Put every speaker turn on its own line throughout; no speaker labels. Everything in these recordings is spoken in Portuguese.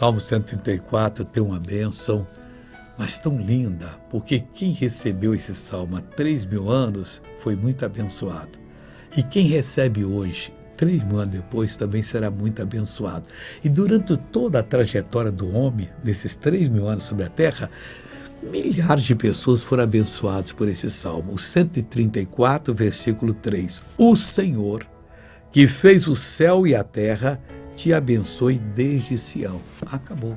Salmo 134 tem uma bênção, mas tão linda, porque quem recebeu esse salmo há 3.000 anos foi muito abençoado. E quem recebe hoje, 3.000 anos depois, também será muito abençoado. E durante toda a trajetória do homem, nesses 3.000 anos sobre a terra, milhares de pessoas foram abençoadas por esse salmo. O 134, versículo 3. O Senhor, que fez o céu e a terra, te abençoe desde Sião. Acabou.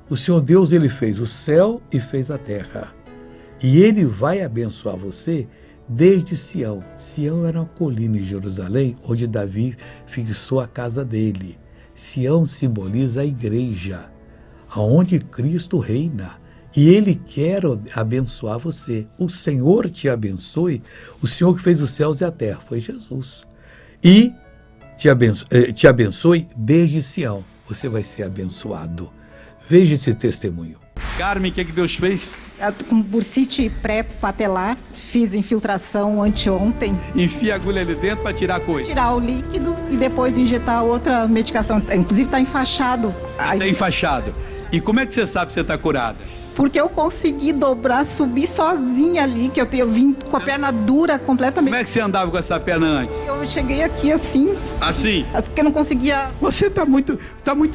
O Senhor Deus, ele fez o céu e fez a terra. E ele vai abençoar você desde Sião. Sião era uma colina em Jerusalém, onde Davi fixou a casa dele. Sião simboliza a igreja, aonde Cristo reina. E ele quer abençoar você. O Senhor te abençoe. O Senhor que fez os céus e a terra foi Jesus. E te abençoe desde Sião. Você vai ser abençoado. Veja esse testemunho.
Carmen, o que Deus fez?
Com bursite pré-patelar, fiz infiltração anteontem.
Enfia a agulha ali dentro para tirar a coisa.
Tirar o líquido e depois injetar outra medicação. Inclusive está enfaixado.
Está enfaixado. E como é que você sabe que você está curada?
Porque eu consegui dobrar, subir sozinha ali, que eu vim com a perna dura completamente.
Como é que você andava com essa perna antes?
Eu cheguei aqui assim.
Assim?
Porque eu não conseguia.
Você está muito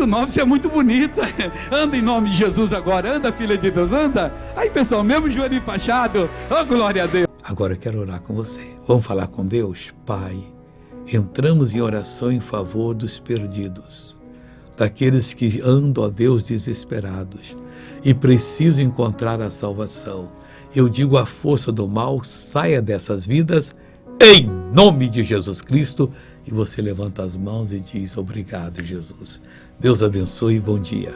nova, você é muito bonita. Anda em nome de Jesus agora, anda, filha de Deus, anda. Aí, pessoal, mesmo joelho enfaixado, oh, glória a Deus.
Agora eu quero orar com você. Vamos falar com Deus? Pai, entramos em oração em favor dos perdidos, daqueles que andam, ó Deus, desesperados e precisam encontrar a salvação. Eu digo, a força do mal saia dessas vidas, em nome de Jesus Cristo. E você levanta as mãos e diz, obrigado, Jesus. Deus abençoe e bom dia.